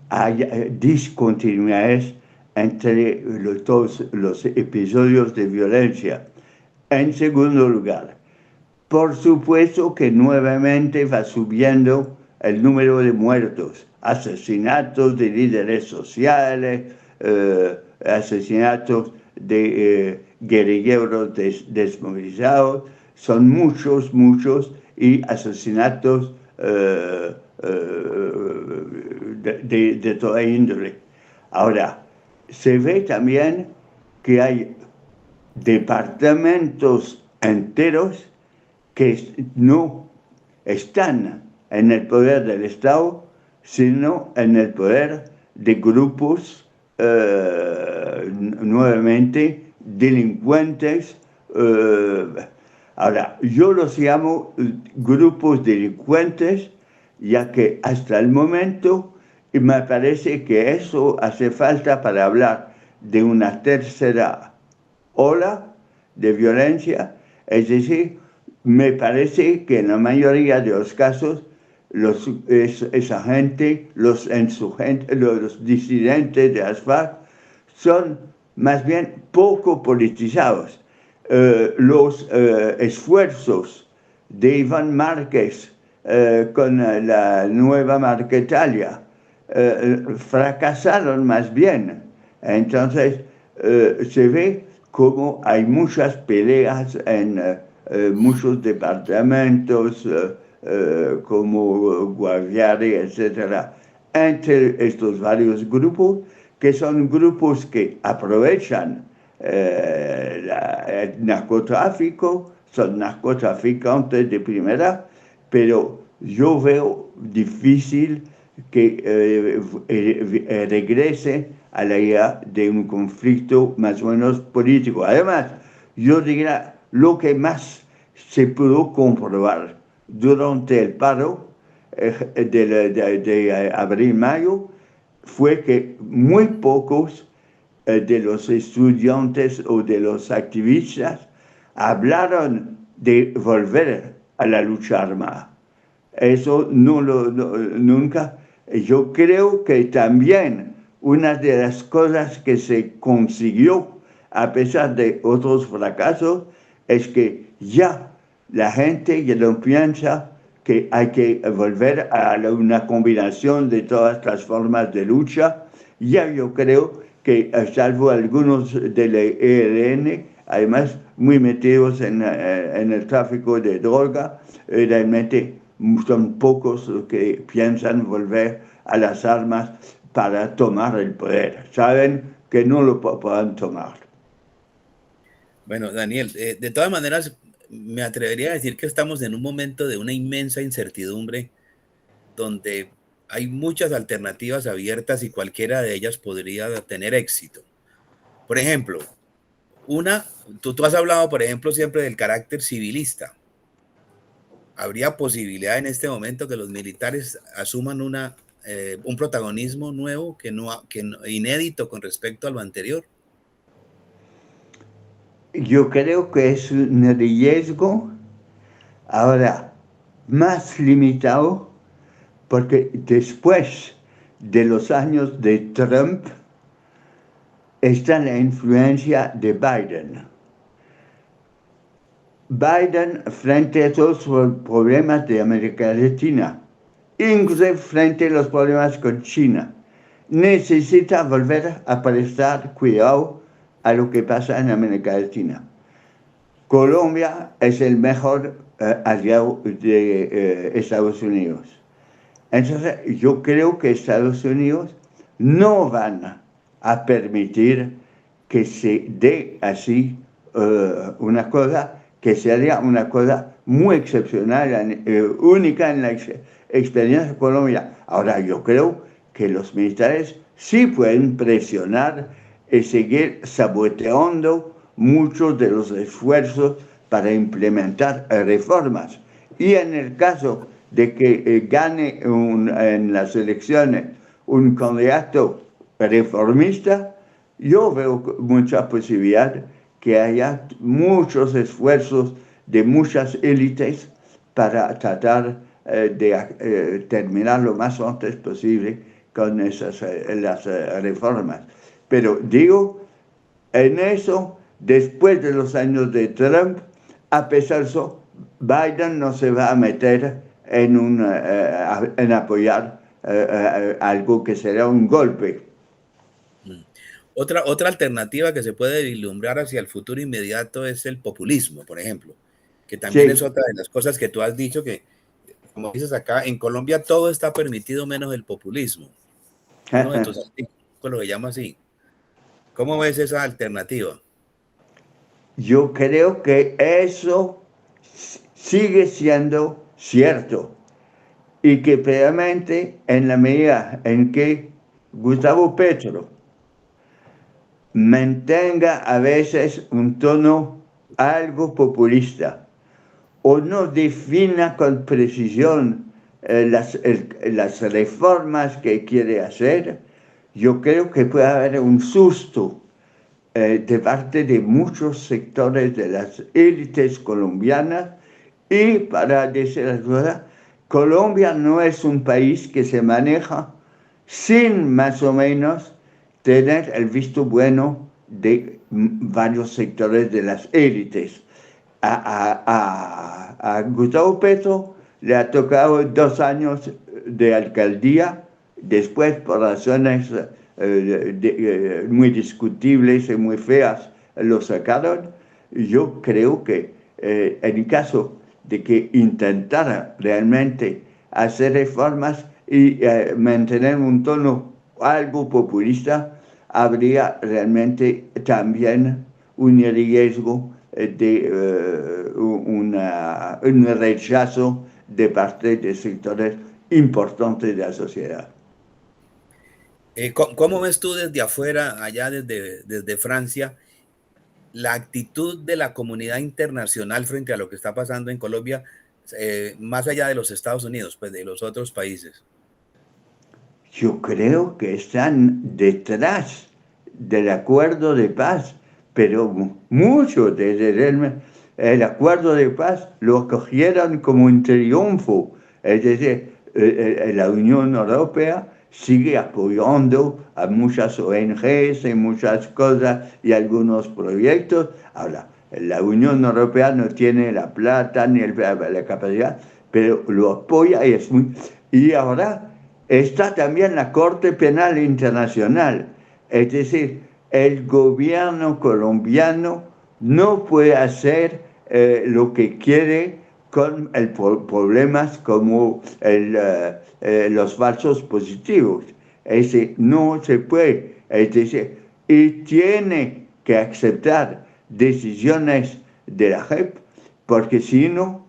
hay discontinuidades entre todos los episodios de violencia. En segundo lugar, por supuesto que nuevamente va subiendo el número de muertos, asesinatos de líderes sociales, asesinatos de guerrilleros desmovilizados, son muchos, y asesinatos de toda índole. Ahora, se ve también que hay departamentos enteros que no están en el poder del Estado, sino en el poder de grupos nuevamente delincuentes. Ahora, yo los llamo grupos delincuentes, ya que hasta el momento me parece que eso hace falta para hablar de una tercera ola de violencia. Es decir, me parece que en la mayoría de los casos esa gente, los insurgentes, los disidentes de las FARC son más bien poco politizados. Los esfuerzos de Iván Márquez con la nueva Marquetalia fracasaron más bien. Entonces se ve como hay muchas peleas en muchos departamentos como Guaviare, etcétera, entre estos varios grupos, que son grupos que aprovechan el narcotráfico, son narcotraficantes de primera, pero yo veo difícil que regrese a la idea de un conflicto más o menos político. Además, yo diría lo que más se pudo comprobar durante el paro de abril-mayo fue que muy pocos de los estudiantes o de los activistas hablaron de volver a la lucha armada. Eso nunca. Yo creo que también una de las cosas que se consiguió, a pesar de otros fracasos, es que ya la gente ya no piensa que hay que volver a una combinación de todas las formas de lucha. Ya yo creo que, salvo algunos del ELN, además muy metidos en el tráfico de droga, realmente son pocos los que piensan volver a las armas para tomar el poder. Saben que no lo podrán tomar. Bueno, Daniel, de todas maneras, me atrevería a decir que estamos en un momento de una inmensa incertidumbre donde hay muchas alternativas abiertas y cualquiera de ellas podría tener éxito. Por ejemplo, tú has hablado, por ejemplo, siempre del carácter civilista. ¿Habría posibilidad en este momento que los militares asuman un protagonismo nuevo, inédito con respecto a lo anterior? Yo creo que es un riesgo ahora más limitado, porque después de los años de Trump está la influencia de Biden. Biden, frente a todos los problemas de América Latina, incluso frente a los problemas con China, necesita volver a prestar cuidado a lo que pasa en América Latina. Colombia es el mejor aliado de Estados Unidos. Entonces, yo creo que Estados Unidos no van a permitir que se dé así una cosa que sería una cosa muy excepcional, única en la experiencia de Colombia. Ahora, yo creo que los militares sí pueden presionar y seguir saboteando muchos de los esfuerzos para implementar reformas. Y en el caso de que gane en las elecciones un candidato reformista, yo veo mucha posibilidad que haya muchos esfuerzos de muchas élites para tratar de terminar lo más antes posible con las reformas. Pero digo, en eso, después de los años de Trump, a pesar de eso, Biden no se va a meter en apoyar algo que será un golpe. Otra alternativa que se puede vislumbrar hacia el futuro inmediato es el populismo, por ejemplo, que también es otra de las cosas que tú has dicho que, como dices acá, en Colombia todo está permitido menos el populismo. Uno de tus artículos lo llama así. ¿Cómo ves esa alternativa? Yo creo que eso sigue siendo cierto y que previamente en la medida en que Gustavo Petro mantenga a veces un tono algo populista, o no defina con precisión las reformas que quiere hacer, yo creo que puede haber un susto de parte de muchos sectores de las élites colombianas. Y para decir la verdad, Colombia no es un país que se maneja sin más o menos tener el visto bueno de varios sectores de las élites. A Gustavo Petro le ha tocado 2 años de alcaldía, después por razones muy discutibles y muy feas lo sacaron. Yo creo que en caso de que intentara realmente hacer reformas y mantener un tono algo populista, habría realmente también un riesgo de un rechazo de parte de sectores importantes de la sociedad. ¿Cómo ves tú desde afuera, allá desde Francia, la actitud de la comunidad internacional frente a lo que está pasando en Colombia, más allá de los Estados Unidos, pues de los otros países? Yo creo que están detrás del acuerdo de paz, pero muchos desde el acuerdo de paz lo acogieron como un triunfo. Es decir, la Unión Europea sigue apoyando a muchas ONGs y muchas cosas y algunos proyectos. Ahora, la Unión Europea no tiene la plata ni la capacidad, pero lo apoya y es muy... Y ahora está también la Corte Penal Internacional. Es decir, el gobierno colombiano no puede hacer lo que quiere con problemas como los falsos positivos. Es decir, no se puede. Es decir, y tiene que aceptar decisiones de la JEP, porque si no,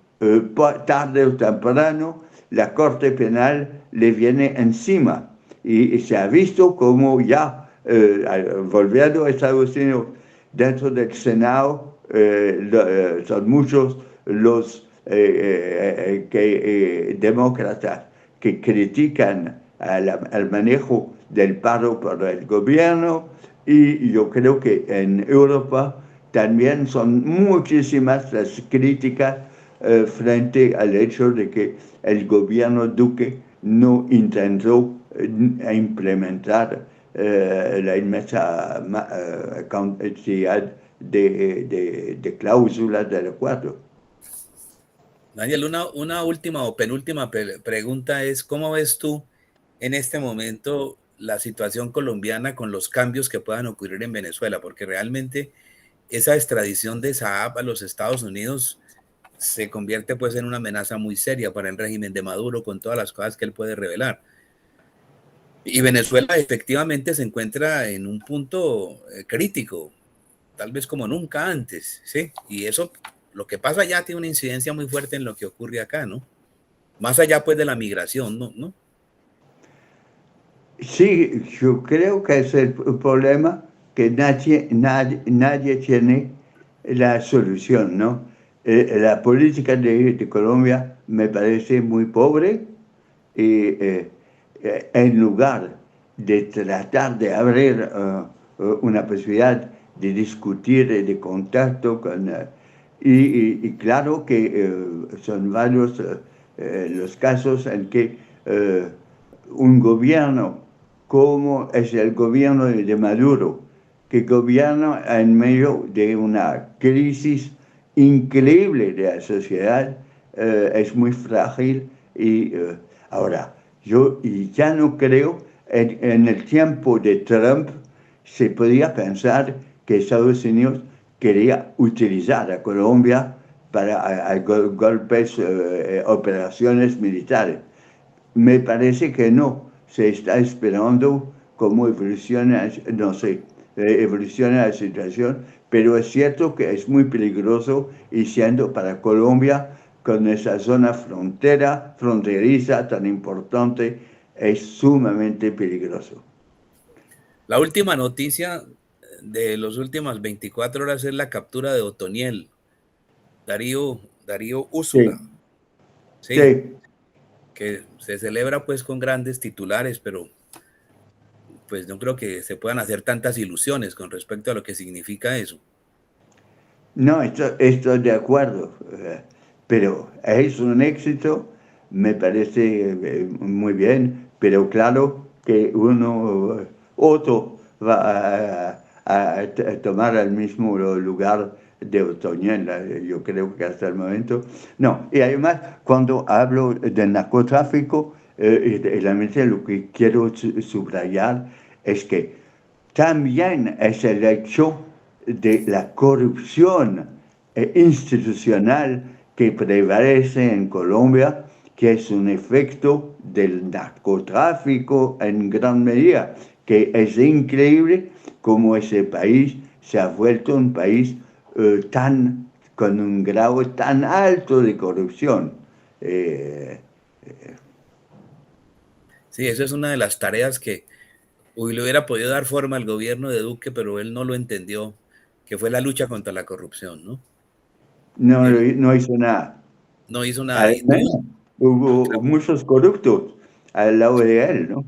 tarde o temprano, la Corte Penal le viene encima. Y se ha visto como ya, volviendo a Estados Unidos, dentro del Senado, son muchos los demócratas que critican al manejo del paro por el gobierno, y yo creo que en Europa también son muchísimas las críticas frente al hecho de que el gobierno Duque no intentó implementar la inmensa cantidad de cláusulas del acuerdo. Daniel, una última o penúltima pregunta es, ¿cómo ves tú en este momento la situación colombiana con los cambios que puedan ocurrir en Venezuela? Porque realmente esa extradición de Saab a los Estados Unidos se convierte pues en una amenaza muy seria para el régimen de Maduro, con todas las cosas que él puede revelar. Y Venezuela efectivamente se encuentra en un punto crítico, tal vez como nunca antes, ¿sí? Y eso, lo que pasa allá tiene una incidencia muy fuerte en lo que ocurre acá, ¿no? Más allá pues de la migración, ¿no? Sí, yo creo que es el problema que nadie tiene la solución, ¿no? La política de Colombia me parece muy pobre y en lugar de tratar de abrir una posibilidad de discutir y de contacto con... y claro que son varios los casos en que un gobierno como es el gobierno de Maduro, que gobierna en medio de una crisis increíble de la sociedad, es muy frágil. Y ahora, yo ya no creo, en el tiempo de Trump se podía pensar que Estados Unidos quería utilizar a Colombia para golpes, operaciones militares. Me parece que no, se está esperando cómo evoluciona, no sé, evoluciona la situación, pero es cierto que es muy peligroso, y siendo para Colombia, con esa zona fronteriza tan importante, es sumamente peligroso. La última noticia de las últimas 24 horas es la captura de Otoniel. Darío Darío Úrsula, Sí, sí, sí. que se celebra pues con grandes titulares, pero pues no creo que se puedan hacer tantas ilusiones con respecto a lo que significa eso. No, estoy de acuerdo, pero es un éxito, me parece muy bien, pero claro que otro va a tomar el mismo lugar de Otoñel, yo creo que hasta el momento. No, y además cuando hablo del narcotráfico, realmente lo que quiero subrayar es que también es el hecho de la corrupción institucional que prevalece en Colombia, que es un efecto del narcotráfico en gran medida, que es increíble cómo ese país se ha vuelto un país con un grado tan alto de corrupción. Eh, Sí, eso es una de las tareas que le hubiera podido dar forma al gobierno de Duque, pero él no lo entendió, que fue la lucha contra la corrupción, ¿no? no, Él no hizo nada. no hizo nada y Además, hubo muchos corruptos al lado de él, ¿no?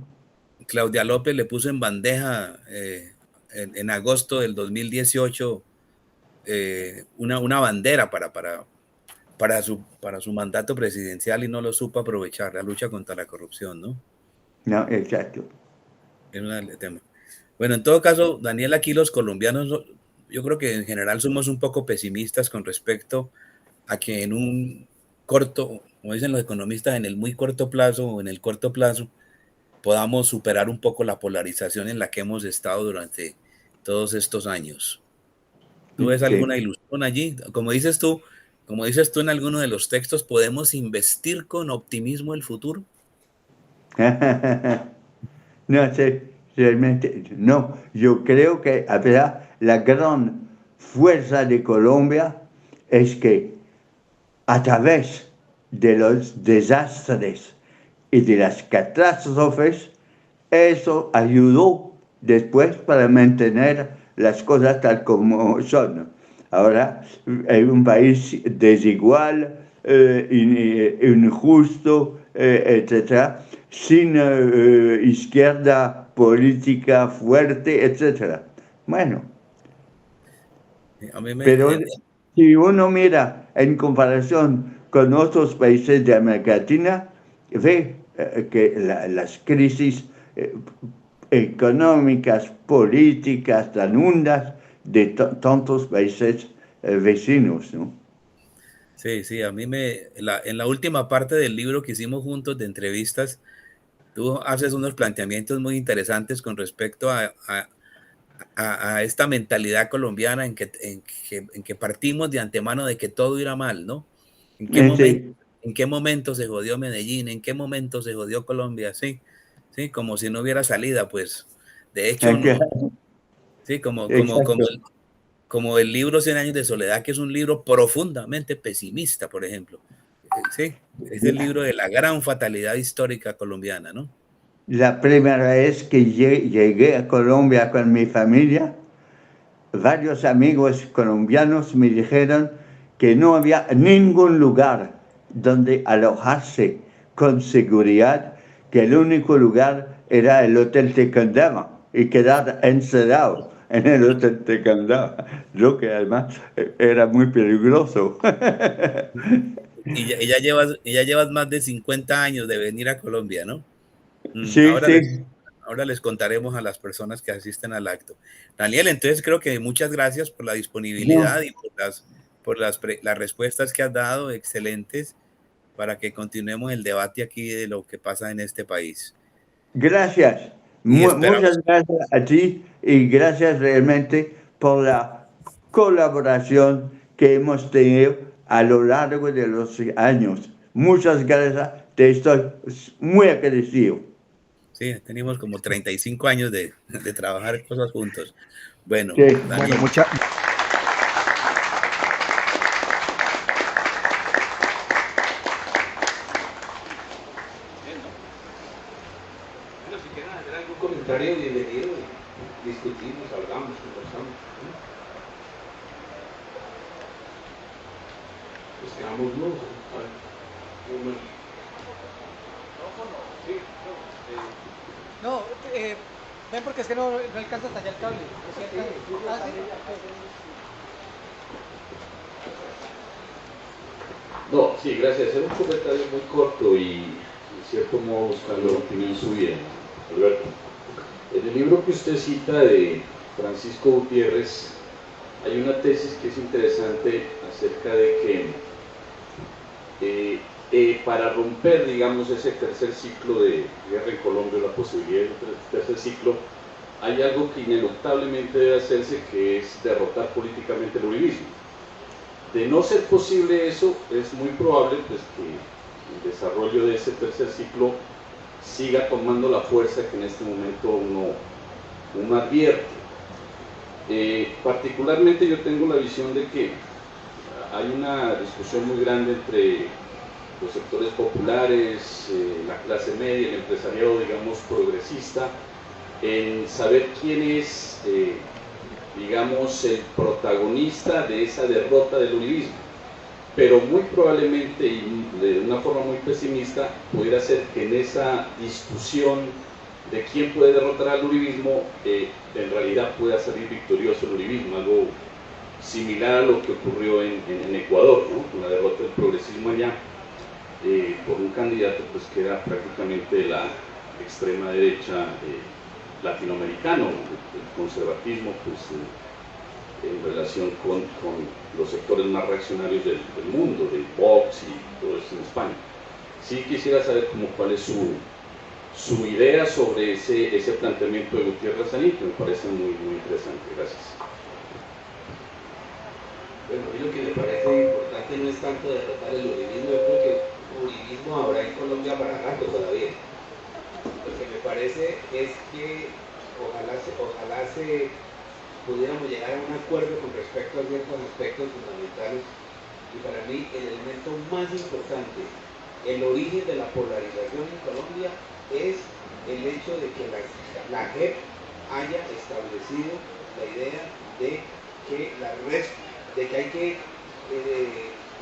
Claudia López le puso en bandeja en agosto del 2018 una bandera para su mandato presidencial y no lo supo aprovechar, la lucha contra la corrupción, ¿no? No, exacto. Es un tema. Bueno, en todo caso, Daniel, aquí los colombianos, yo creo que en general somos un poco pesimistas con respecto a que en un corto, como dicen los economistas, en el muy corto plazo o en el corto plazo, podamos superar un poco la polarización en la que hemos estado durante todos estos años. ¿Tú ves alguna Sí. ilusión allí? Como dices tú en alguno de los textos, ¿podemos investir con optimismo el futuro? No sé, realmente no. Yo creo que habrá la gran fuerza de Colombia es que a través de los desastres y de las catástrofes, eso ayudó después para mantener las cosas tal como son. Ahora hay un país desigual, injusto, etcétera, sin izquierda política fuerte, etcétera. Bueno, A mí me, pero si uno mira en comparación con otros países de América Latina, ve que las crisis eh, económicas, políticas tan hondas de tantos países vecinos, ¿no? sí, sí, en la última parte del libro que hicimos juntos de entrevistas, tú haces unos planteamientos muy interesantes con respecto a esta mentalidad colombiana en que partimos de antemano de que todo irá mal, ¿no? ¿En qué momento, Sí, en qué momento se jodió Medellín? ¿En qué momento se jodió Colombia? Sí, sí, como si no hubiera salida, pues. De hecho, no. Sí, exacto. como el libro Cien años de soledad, que es un libro profundamente pesimista, por ejemplo. Sí, es el libro de la gran fatalidad histórica colombiana, ¿no? La primera vez que llegué a Colombia con mi familia, varios amigos colombianos me dijeron que no había ningún lugar donde alojarse con seguridad, que el único lugar era el Hotel Tequendama y quedar encerrado en el Hotel Tequendama, lo que además era muy peligroso. Y ya llevas más de 50 años de venir a Colombia, ¿no? Sí, sí. Ahora les contaremos a las personas que asisten al acto. Daniel, entonces creo que muchas gracias por la disponibilidad No, y las respuestas que has dado, excelentes, para que continuemos el debate aquí de lo que pasa en este país. gracias. Y Muchas esperamos, gracias a ti y gracias realmente por la colaboración que hemos tenido a lo largo de los años. Muchas gracias, te estoy muy agradecido. sí, tenemos como 35 años de trabajar cosas juntos. Bueno, Sí. Bueno, Daniel, muchas Bueno, si quieren hacer algún comentario, bienvenido. Discutimos, hablamos, conversamos. pues quedamos nudos. No, ven porque es que no alcanza hasta allá el cable. No, sí, gracias. Era un comentario muy corto y, en cierto modo, buscando la opinión suya, Alberto. En el libro que usted cita de Francisco Gutiérrez, hay una tesis que es interesante acerca de que para romper, digamos, ese tercer ciclo de guerra en Colombia, la posibilidad de un tercer ciclo, hay algo que ineluctablemente debe hacerse, que es derrotar políticamente el uribismo. De no ser posible eso, es muy probable pues, que el desarrollo de ese tercer ciclo siga tomando la fuerza que en este momento uno advierte. Particularmente yo tengo la visión de que hay una discusión muy grande entre los sectores populares, la clase media, el empresariado, digamos, progresista, en saber quién es, digamos, el protagonista de esa derrota del uribismo. Pero muy probablemente, y de una forma muy pesimista, pudiera ser que en esa discusión de quién puede derrotar al uribismo, en realidad pueda salir victorioso el uribismo, algo similar a lo que ocurrió en Ecuador, ¿no? Con la derrota del progresismo allá, por un candidato pues, que era prácticamente la extrema derecha latinoamericano, el conservatismo pues, en relación con los sectores más reaccionarios del mundo, del Vox y todo eso en España. Sí quisiera saber cuál es su idea sobre ese planteamiento de Gutiérrez Sanín, que me parece muy, muy interesante. Gracias. Bueno, a mí lo que me parece importante no es tanto derrotar el uribismo, yo creo que uribismo habrá en Colombia para rato todavía. Lo que me parece es que ojalá pudiéramos llegar a un acuerdo con respecto a ciertos aspectos fundamentales, y para mí el elemento más importante, el origen de la polarización en Colombia, es el hecho de que la JEP haya establecido la idea de que hay que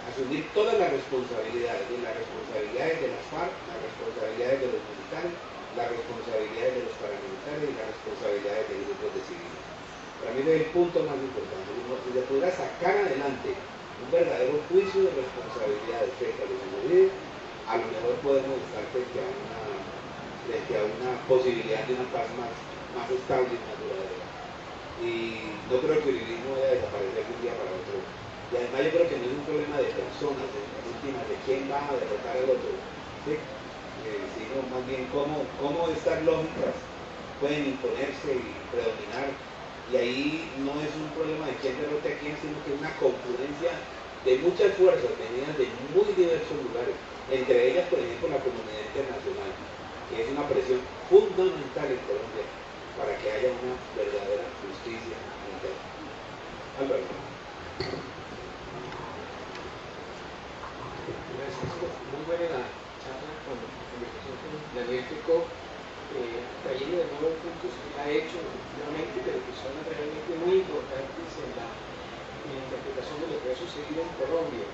asumir todas las responsabilidades de las FARC, las responsabilidades de los militares, las responsabilidades de los paramilitares y las responsabilidades de grupos de civiles. Para mí es el punto más importante. Si se pudiera sacar adelante un verdadero juicio de responsabilidades frente a los individuos, a lo mejor podemos estar frente a una posibilidad de una paz más estable y más duradera. Y no creo que el uribismo vaya a desaparecer de un día para otro. Y además yo creo que no es un problema de personas, en últimas, de quién va a derrotar al otro, ¿sí? Sino más bien cómo estas lógicas pueden imponerse y predominar. Y ahí no es un problema de quién derrote a quién, sino que es una confluencia de muchas fuerzas venidas de muy diversos lugares, entre ellas, por ejemplo, la comunidad internacional, que es una presión fundamental en Colombia para que haya una verdadera justicia interna. Alberto. Gracias. Muy buena la charla con Daniel Picó, trayendo de nuevo puntos que ha hecho efectivamente, pero que son realmente muy importantes en la interpretación de lo que ha sucedido en Colombia.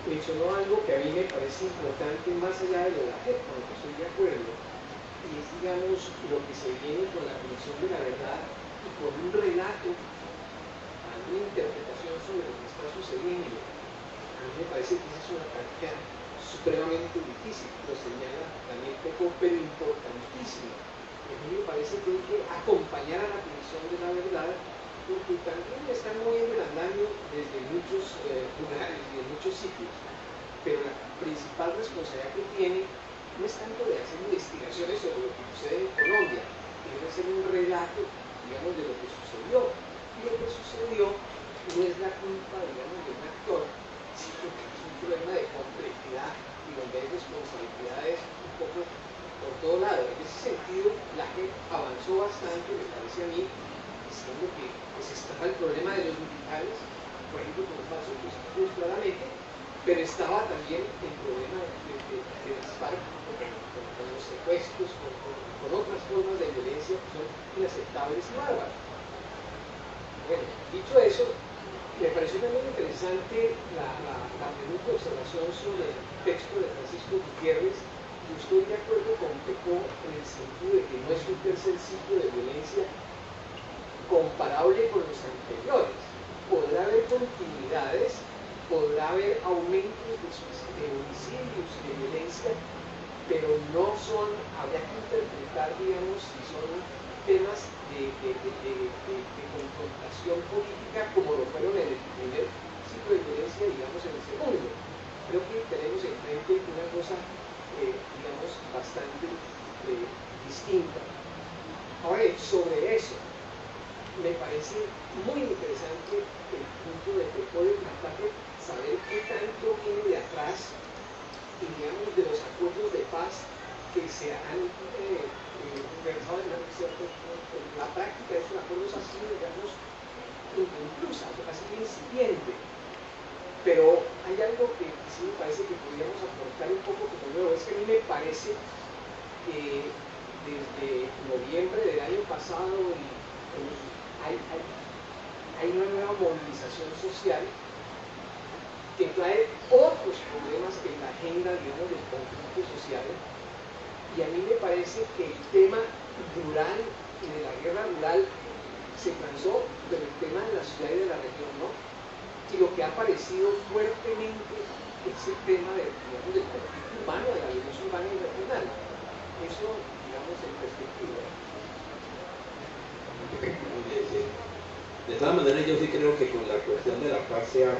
Mencionó algo que a mí me parece importante, más allá de lo de la JEP, con lo que estoy de acuerdo, y es, digamos, lo que se viene con la Comisión de la Verdad y con un relato, alguna interpretación sobre lo que está sucediendo. A mí me parece que esa es una tarea supremamente difícil, lo señala también poco, pero importantísimo. A mí me parece que hay que acompañar a la Comisión de la Verdad, porque también están moviendo el andamio desde muchos lugares y en muchos sitios, pero la principal responsabilidad que tiene no es tanto de hacer investigaciones sobre lo que sucede en Colombia, sino de hacer un relato, digamos, de lo que sucedió. Y lo que sucedió no es la culpa, digamos, de un actor, sino que es un problema de complejidad y donde hay responsabilidades un poco por todo lado. En ese sentido, la gente avanzó bastante, me parece a mí, diciendo que pues, estaba el problema de los militares, por ejemplo, con los falsos positivos claramente, pero estaba también el problema de las FARC, con los secuestros, con otras formas de violencia que son inaceptables y bárbaras. Bueno, dicho eso, Me pareció también interesante la pregunta de observación sobre el texto de Francisco Gutiérrez. Yo estoy de acuerdo con Pecó en el sentido de que no es un tercer ciclo de violencia comparable con los anteriores. Podrá haber continuidades, podrá haber aumentos de homicidios y de violencia, pero no son, habría que interpretar, digamos, si son temas de confrontación política como lo fueron en el primer ciclo de violencia, digamos, en el segundo. Creo que tenemos enfrente una cosa, digamos, bastante distinta. Ahora, sobre eso, me parece muy interesante el punto de que puede tratar de saber qué tanto viene de atrás y, digamos, de los acuerdos de paz que se han realizado en la práctica de estos acuerdos ha sido, digamos, inconclusa, ha sido incipiente. Pero hay algo que sí me parece que podríamos aportar un poco como nuevo. Es que a mí me parece que desde noviembre del año pasado hay una nueva movilización social que trae otros problemas en la agenda, digamos, del conflicto social. Y a mí me parece que el tema rural y de la guerra rural se transó del tema de la ciudad y de la región, ¿no? Y lo que ha aparecido fuertemente es el tema digamos, del conflicto urbano, de la violencia urbana y regional. Eso, digamos, en perspectiva. De todas maneras, yo sí creo que con la cuestión de la paz se ha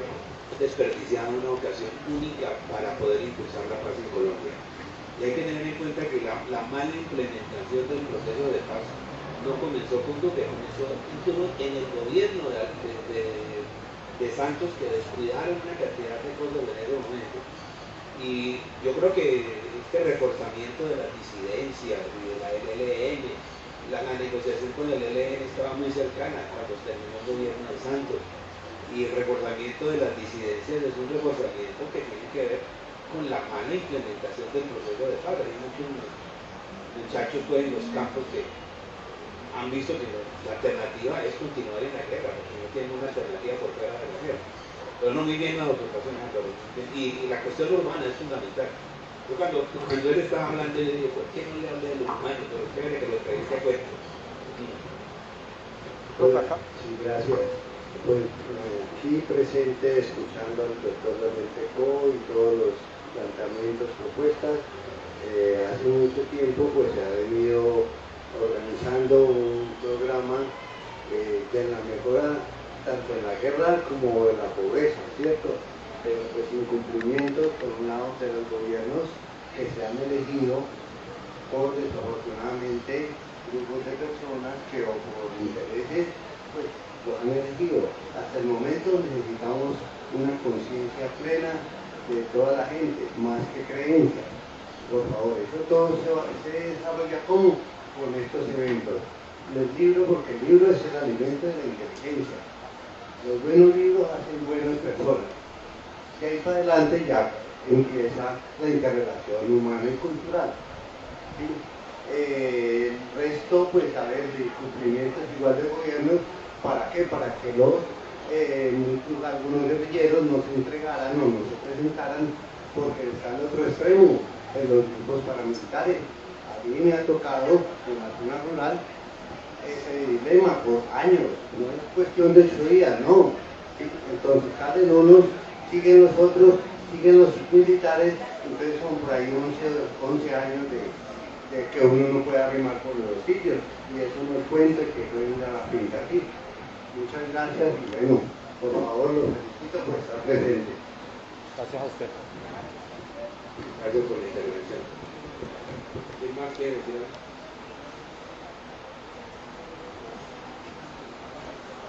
desperdiciado una ocasión única para poder impulsar la paz en Colombia. Y hay que tener en cuenta que la mala implementación del proceso de paz no comenzó junto, que comenzó incluso en el gobierno de Santos, que descuidaron una cantidad de cosas en ese momento. Y yo creo que este reforzamiento de las disidencias y de la LLN, la negociación con el ELN estaba muy cercana cuando terminó el gobierno de Santos. Y el reforzamiento de las disidencias es un reforzamiento que tiene que ver con la mala implementación del proceso de paz. Hay muchos muchachos pues, en los campos que han visto que la alternativa es continuar en la guerra, porque no tienen una alternativa por fuera de la guerra. Pero no muy bien las ocupaciones, y la cuestión urbana es fundamental. Yo cuando él estaba hablando, yo dije, ¿por qué no le hablé de los humanos? Pero chévere que lo entreviste a cuento. Sí, gracias. Pues aquí presente, escuchando al doctor Pecó y todos los planteamientos, propuestas. Hace mucho tiempo pues se ha venido organizando un programa de la mejora tanto en la guerra como en la pobreza, ¿cierto? Pero pues incumplimientos por un lado de los gobiernos que se han elegido por desafortunadamente grupos de personas que o por intereses pues lo han elegido. Hasta el momento necesitamos una conciencia plena de toda la gente, más que creencia. Por favor, eso todo se desarrolla con estos eventos. Los libros, porque el libro es el alimento de la inteligencia. Los buenos libros hacen buenas personas. Y ahí para adelante ya empieza la interrelación humana y cultural. ¿Sí? El resto, pues, a ver, de cumplimientos igual de gobiernos, ¿para qué? Para que algunos guerrilleros no se entregaran o no se presentaran, porque está en otro extremo, en los grupos paramilitares. A mí me ha tocado en la zona rural ese dilema por años, no es cuestión de 8 días, no. ¿Sí? Entonces salen unos, siguen los otros, siguen los militares, entonces son por ahí 11 años de que uno no puede arrimar por los sitios, y eso no es cuento que venga la pinta aquí. Muchas gracias y bueno, por favor los felicito por estar presentes. Gracias a usted. Gracias por la intervención. ¿Quién más quiere decir algo?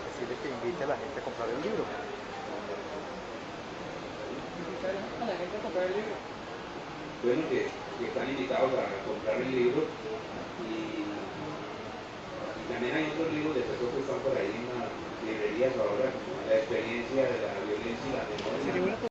Decirle que invite a la gente a comprar el libro. Invitar a la gente a comprar el libro. Bueno, que están invitados a comprar el libro y también hay otros libros de texto que están por ahí en las librerías ahora, como La experiencia de la violencia y la memoria.